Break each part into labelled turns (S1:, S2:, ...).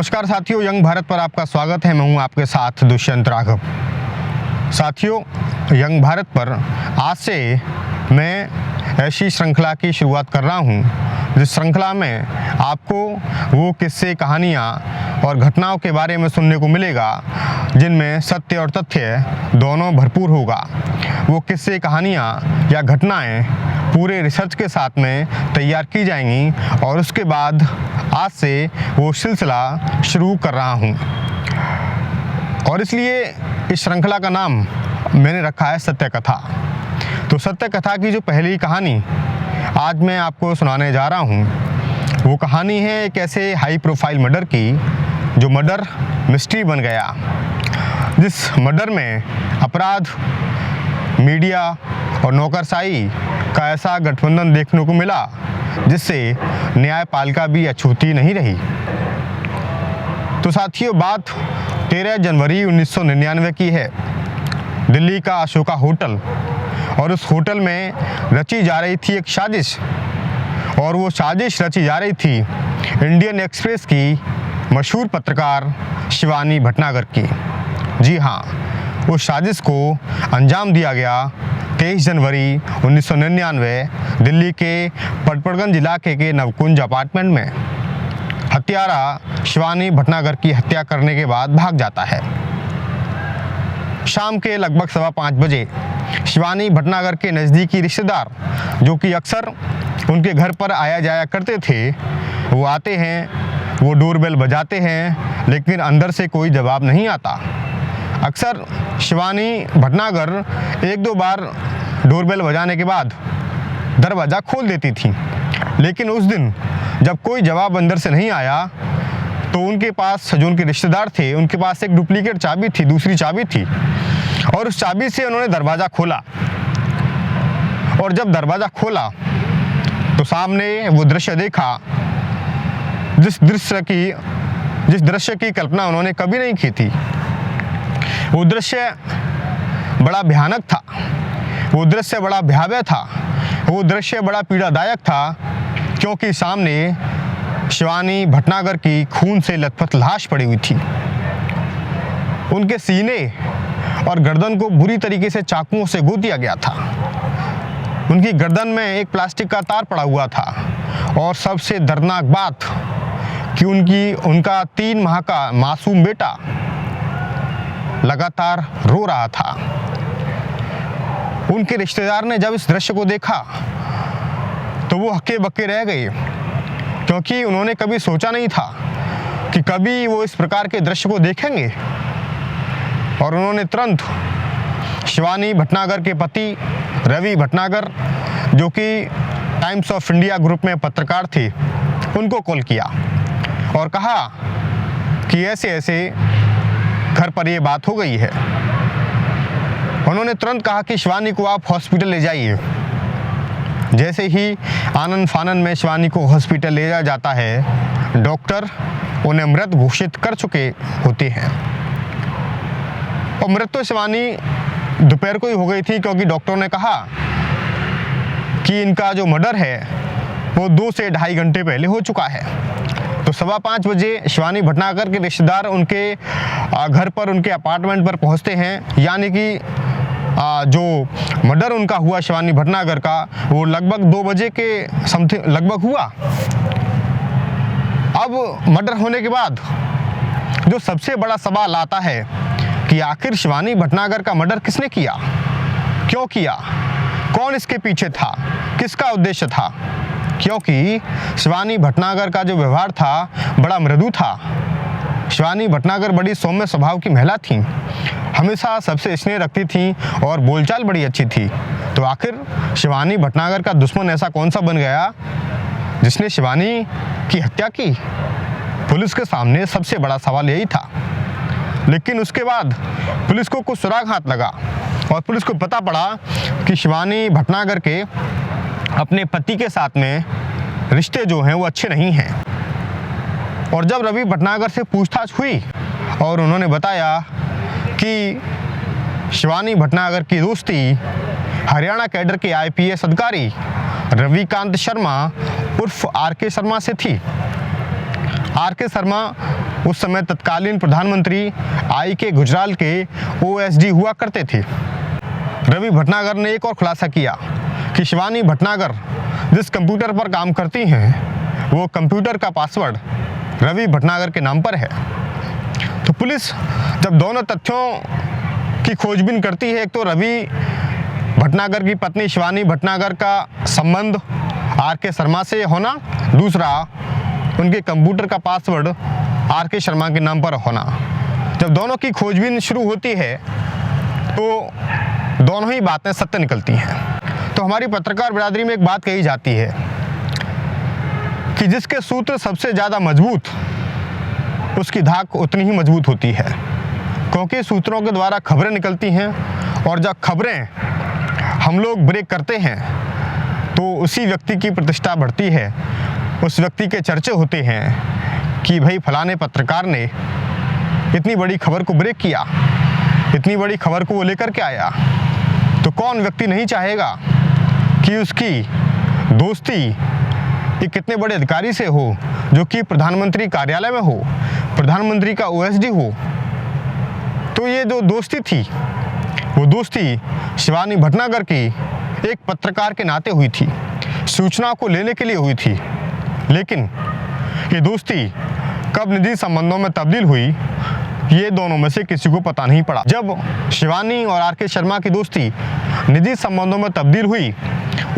S1: नमस्कार साथियों, यंग भारत पर आपका स्वागत है। मैं हूं आपके साथ दुष्यंत राघव। साथियों, यंग भारत पर आज से मैं ऐसी श्रृंखला की शुरुआत कर रहा हूं जिस श्रृंखला में आपको वो किस्से, कहानियां और घटनाओं के बारे में सुनने को मिलेगा जिनमें सत्य और तथ्य दोनों भरपूर होगा। वो किस्से, कहानियां या घटनाएं पूरे रिसर्च के साथ में तैयार की जाएंगी और उसके बाद आज से वो सिलसिला शुरू कर रहा हूँ और इसलिए इस श्रृंखला का नाम मैंने रखा है सत्य कथा। तो सत्य कथा की जो पहली कहानी आज मैं आपको सुनाने जा रहा हूँ वो कहानी है एक ऐसे हाई प्रोफाइल मर्डर की जो मर्डर मिस्ट्री बन गया, जिस मर्डर में अपराध, मीडिया और नौकरशाही का ऐसा गठबंधन देखने को मिला जिससे न्यायपालिका भी अछूती नहीं रही। तो साथियों, बात 13 जनवरी 1999 की है। दिल्ली का अशोका होटल, और उस होटल में रची जा रही थी एक साजिश, और वो साजिश रची जा रही थी इंडियन एक्सप्रेस की मशहूर पत्रकार शिवानी भटनागर की। जी हाँ, उस साजिश को अंजाम दिया गया 23 जनवरी 1999 दिल्ली के पटपड़गंज इलाके के नवकुंज अपार्टमेंट में। हत्यारा शिवानी भटनागर की हत्या करने के बाद भाग जाता है। शाम के लगभग 5:15 बजे शिवानी भटनागर के नज़दीकी रिश्तेदार, जो कि अक्सर उनके घर पर आया जाया करते थे, वो आते हैं, वो डोरबेल बजाते हैं, लेकिन अंदर से कोई जवाब नहीं आता। अक्सर शिवानी भटनागर 1-2 बार डोरबेल बजाने के बाद दरवाज़ा खोल देती थी, लेकिन उस दिन जब कोई जवाब अंदर से नहीं आया तो उनके पास, जो उनके रिश्तेदार थे, उनके पास एक डुप्लीकेट चाबी थी, दूसरी चाबी थी, और उस चाबी से उन्होंने दरवाज़ा खोला। और जब दरवाज़ा खोला तो सामने वो दृश्य देखा जिस दृश्य की कल्पना उन्होंने कभी नहीं की थी। वो दृश्य बड़ा भयानक था, वो दृश्य बड़ा भयावह था, वो दृश्य बड़ा पीड़ादायक था, क्योंकि सामने शिवानी भटनागर की खून से लथपथ लाश पड़ी हुई थी। उनके सीने और गर्दन को बुरी तरीके से चाकुओं से गोद दिया गया था। उनकी गर्दन में एक प्लास्टिक का तार पड़ा हुआ था, और सबसे दर्दनाक बात कि उनका 3 माह का मासूम बेटा लगातार रो रहा था। उनके रिश्तेदार ने जब इस दृश्य को देखा तो वो हक्के बक्के रह गए, क्योंकि उन्होंने कभी सोचा नहीं था कि कभी वो इस प्रकार के दृश्य को देखेंगे। और उन्होंने तुरंत शिवानी भटनागर के पति रवि भटनागर, जो कि टाइम्स ऑफ इंडिया ग्रुप में पत्रकार थे, उनको कॉल किया और कहा कि ऐसे ऐसे घर पर ये बात हो गई है। उन्होंने तुरंत कहा कि शिवानी को आप हॉस्पिटल ले जाइए। जैसे ही आनन फानन में शिवानी को हॉस्पिटल ले जाया जाता है, डॉक्टर उन्हें मृत घोषित कर चुके होते हैं। और मृत तो शिवानी दोपहर को ही हो गई थी, क्योंकि डॉक्टरों ने कहा कि इनका जो मर्डर है वो 2 से 2.5 घंटे पहले हो चुका है। तो 5:15 बजे शिवानी भटनागर के रिश्तेदार उनके घर पर, उनके अपार्टमेंट पर पहुंचते हैं। यानी कि जो मर्डर उनका हुआ शिवानी भटनागर का, वो लगभग 2 बजे के समथिंग लगभग हुआ। अब मर्डर होने के बाद जो सबसे बड़ा सवाल आता है कि आखिर शिवानी भटनागर का मर्डर किसने किया, क्यों किया, कौन इसके पीछे था, किसका उद्देश्य था। क्योंकि शिवानी भटनागर का जो व्यवहार था बड़ा मृदु था। शिवानी भटनागर बड़ी सौम्य स्वभाव की महिला थी, हमेशा सबसे स्नेह रखती थी और बोलचाल बड़ी अच्छी थी। तो आखिर शिवानी भटनागर का दुश्मन ऐसा कौन सा बन गया जिसने शिवानी की हत्या की? पुलिस के सामने सबसे बड़ा सवाल यही था। लेकिन उसके बाद पुलिस को कुछ सुराग हाथ लगा और पुलिस को पता पड़ा कि शिवानी भटनागर के अपने पति के साथ में रिश्ते जो हैं वो अच्छे नहीं हैं। और जब रवि भटनागर से पूछताछ हुई और उन्होंने बताया कि शिवानी भटनागर की दोस्ती हरियाणा कैडर के IPS अधिकारी रविकांत शर्मा उर्फ RK शर्मा से थी। RK शर्मा उस समय तत्कालीन प्रधानमंत्री I.K. गुजराल के OSD हुआ करते थे। रवि भटनागर ने एक और खुलासा किया कि शिवानी भटनागर जिस कंप्यूटर पर काम करती हैं वो कंप्यूटर का पासवर्ड रवि भटनागर के नाम पर है। तो पुलिस जब दोनों तथ्यों की खोजबीन करती है, एक तो रवि भटनागर की पत्नी शिवानी भटनागर का संबंध R.K. शर्मा से होना, दूसरा उनके कंप्यूटर का पासवर्ड R.K. शर्मा के नाम पर होना। जब दोनों की खोजबीन शुरू होती है तो दोनों ही बातें सत्य निकलती हैं। तो हमारी पत्रकार बिरादरी में एक बात कही जाती है कि जिसके सूत्र सबसे ज़्यादा मजबूत उसकी धाक उतनी ही मजबूत होती है, क्योंकि सूत्रों के द्वारा खबरें निकलती हैं और जब खबरें हम लोग ब्रेक करते हैं तो उसी व्यक्ति की प्रतिष्ठा बढ़ती है, उस व्यक्ति के चर्चे होते हैं कि भाई फलाने पत्रकार ने इतनी बड़ी खबर को ब्रेक किया, इतनी बड़ी खबर को वो लेकर के आया। तो कौन व्यक्ति नहीं चाहेगा कि उसकी दोस्ती एक कितने बड़े अधिकारी से हो जो कि प्रधानमंत्री कार्यालय में हो, प्रधानमंत्री का OSD हो। तो ये जो दोस्ती थी वो दोस्ती शिवानी भटनागर की एक पत्रकार के नाते हुई थी, सूचना को लेने के लिए हुई थी। लेकिन ये दोस्ती कब निजी संबंधों में तब्दील हुई ये दोनों में से किसी को पता नहीं पड़ा। जब शिवानी और R.K. शर्मा की दोस्ती निजी संबंधों में तब्दील हुई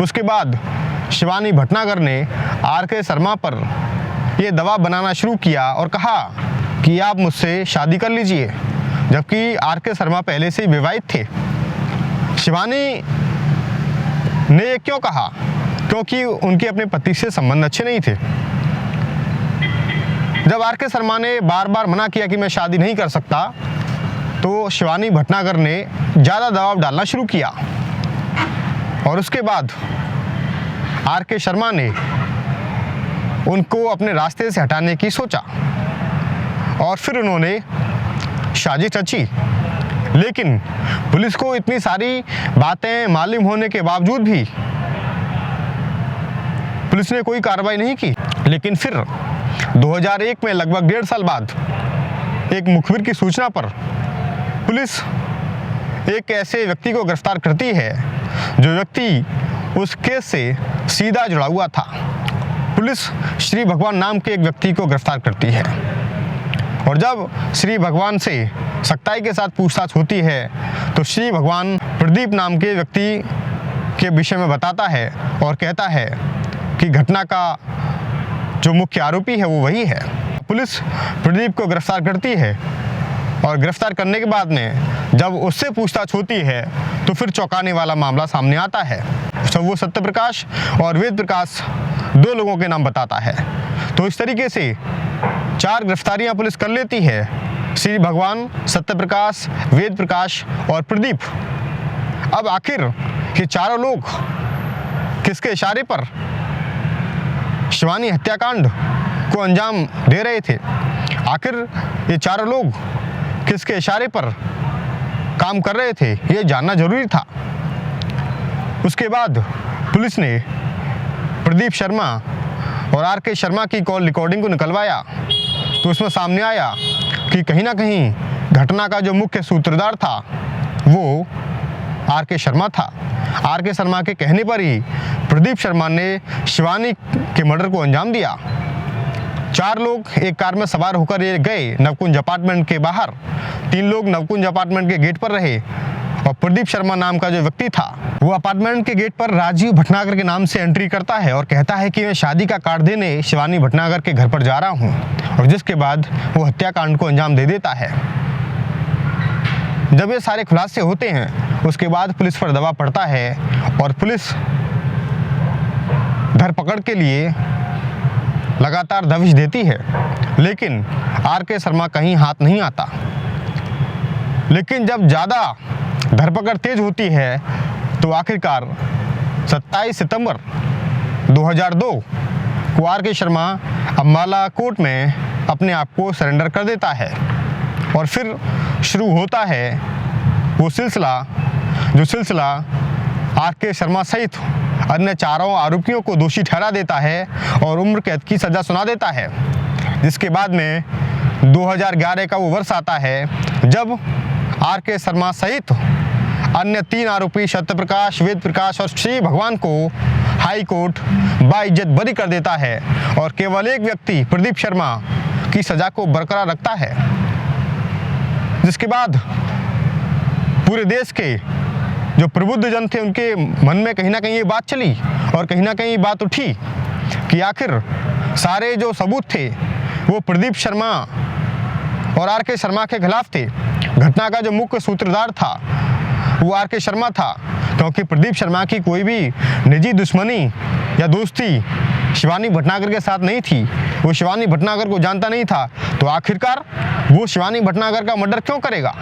S1: उसके बाद शिवानी भटनागर ने R.K. शर्मा पर ये दबाव बनाना शुरू किया और कहा कि आप मुझसे शादी कर लीजिए, जबकि R.K. शर्मा पहले से ही विवाहित थे। शिवानी ने क्यों कहा? क्योंकि उनके अपने पति से संबंध अच्छे नहीं थे। जब R.K. शर्मा ने बार बार मना किया कि मैं शादी नहीं कर सकता तो शिवानी भटनागर ने ज़्यादा दबाव डालना शुरू किया और उसके बाद R.K. शर्मा ने उनको अपने रास्ते से हटाने की सोचा और फिर उन्होंने साजिश रची। लेकिन पुलिस को इतनी सारी बातें मालूम होने के बावजूद भी पुलिस ने कोई कार्रवाई नहीं की। लेकिन फिर 2001 में लगभग 1.5 साल बाद एक मुखबिर की सूचना पर पुलिस एक ऐसे व्यक्ति को गिरफ्तार करती है जो व्यक्ति उस केस से सीधा जुड़ा हुआ था। पुलिस श्री भगवान नाम के एक व्यक्ति को गिरफ्तार करती है और जब श्री भगवान से सख्ताई के साथ पूछताछ होती है तो श्री भगवान प्रदीप नाम के व्यक्ति के विषय में बताता है और कहता है कि घटना का जो मुख्य आरोपी है वो वही है। पुलिस प्रदीप को गिरफ्तार करती है और गिरफ्तार करने के बाद में जब उससे पूछताछ होती है तो फिर चौंकाने वाला मामला सामने आता है। तो वो सत्य प्रकाश और वेद प्रकाश 2 लोगों के नाम बताता है। तो इस तरीके से 4 गिरफ्तारियां पुलिस कर लेती है, श्री भगवान, सत्य प्रकाश, वेद प्रकाश और प्रदीप। अब आखिर ये चारों लोग किसके इशारे पर शिवानी हत्याकांड को अंजाम दे रहे थे? आखिर ये चारों लोग किसके इशारे पर काम कर रहे थे ये जानना जरूरी था। उसके बाद पुलिस ने प्रदीप शर्मा और R.K. शर्मा की कॉल रिकॉर्डिंग को निकलवाया तो उसमें सामने आया कि कहीं ना कहीं घटना का जो मुख्य सूत्रधार था वो R.K. शर्मा था। R.K. शर्मा के कहने पर ही प्रदीप शर्मा ने शिवानी के मर्डर को अंजाम दिया। 4 लोग एक कार में सवार होकर ये गए नवकुंज अपार्टमेंट के बाहर। 3 लोग नवकुंज अपार्टमेंट के गेट पर रहे और प्रदीप शर्मा नाम का जो व्यक्ति था वो अपार्टमेंट के गेट पर राजीव भटनागर के नाम से एंट्री करता है और कहता है कि मैं शादी का कार्ड देने शिवानी भटनागर के घर पर जा रहा हूँ, और जिसके बाद वो हत्याकांड को अंजाम दे देता है। जब ये सारे खुलासे होते हैं उसके बाद पुलिस पर दबाव पड़ता है और पुलिस धरपकड़ के लिए लगातार दबिश देती है, लेकिन R.K. शर्मा कहीं हाथ नहीं आता। लेकिन जब ज़्यादा धरपकड़ तेज होती है तो आखिरकार 27 सितंबर 2002 को R.K. शर्मा अम्बाला कोर्ट में अपने आप को सरेंडर कर देता है और फिर शुरू होता है वो सिलसिला R.K. शर्मा सहित अन्य 4 आरोपियों को दोषी ठहरा देता है और उम्र कैद की सज़ा सुना देता है, जिसके बाद में 2011 का वो वर्ष आता है जब R.K. शर्मा सहित अन्य 3 आरोपी सत्यप्रकाश, वेद प्रकाश और श्री भगवान को हाई कोर्ट बाइज्जत बरी कर देता है और केवल एक व्यक्ति प्रदीप शर्मा की सजा को बरकरार रखता है। जिसके बाद पूरे देश के जो प्रबुद्ध जन थे उनके मन में कहीं ना कहीं ये बात चली और कहीं ना कहीं बात उठी कि आखिर सारे जो सबूत थे वो प्रदीप शर्मा और R.K. शर्मा के खिलाफ थे। घटना का जो मुख्य सूत्रधार था वो R.K. शर्मा था, क्योंकि प्रदीप शर्मा की कोई भी निजी दुश्मनी या दोस्ती शिवानी भटनागर के साथ नहीं थी। वो शिवानी भटनागर को जानता नहीं था, तो आखिरकार वो शिवानी भटनागर का मर्डर क्यों करेगा?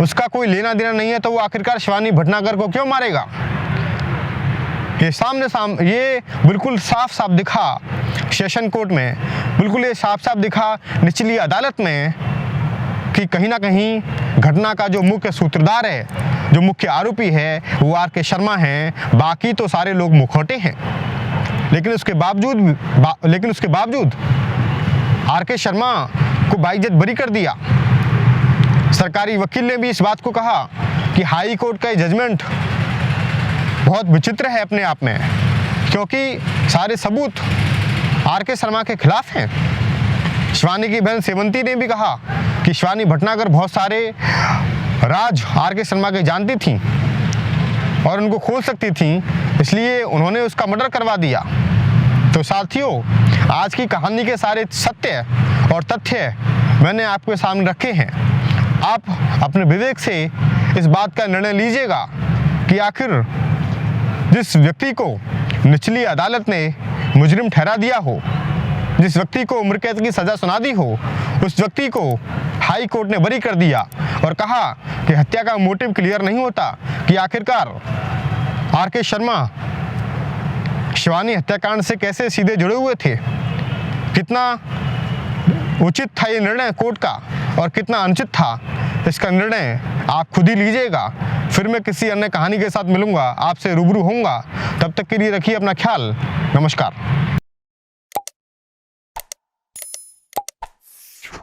S1: उसका कोई लेना देना नहीं है तो वो आखिरकार शिवानी भटनागर को क्यों मारेगा? ये बिल्कुल साफ साफ दिखा सेशन कोर्ट में, बिल्कुल ये साफ साफ दिखा निचली अदालत में कि कहीं ना कहीं घटना का जो मुख्य सूत्रधार है, जो मुख्य आरोपी है वो R.K. शर्मा हैं, बाकी तो सारे लोग मुखौटे हैं। लेकिन उसके बावजूद R.K. शर्मा को बाइज्जत बरी कर दिया। सरकारी वकील ने भी इस बात को कहा कि हाई कोर्ट का जजमेंट बहुत विचित्र है अपने आप में, क्योंकि सारे सबूत R.K. शर्मा के खिलाफ हैं। शिवानी की बहन सेवंती ने भी कहा कि शिवानी भटनागर बहुत सारे राज R.K. शर्मा के जानती थी और उनको खोल सकती थी, इसलिए उन्होंने उसका मर्डर करवा दिया। तो साथियों, आज की कहानी के सारे सत्य और तथ्य मैंने आपके सामने रखे हैं। आप अपने विवेक से इस बात का निर्णय लीजिएगा कि आखिर जिस व्यक्ति को निचली अदालत ने मुजरिम ठहरा दिया हो, जिस व्यक्ति को उम्र कैद की सज़ा सुना दी हो, उस व्यक्ति को हाई कोर्ट ने बरी कर दिया और कहा कि हत्या का मोटिव क्लियर नहीं होता कि आखिरकार R.K. शर्मा शिवानी हत्याकांड से कैसे सीधे जुड़े हुए थे। कितना उचित था ये निर्णय कोर्ट का और कितना अनुचित था, इसका निर्णय आप खुद ही लीजिएगा। फिर मैं किसी अन्य कहानी के साथ मिलूंगा, आपसे रूबरू होऊंगा। तब तक के लिए रखिए अपना ख्याल। नमस्कार।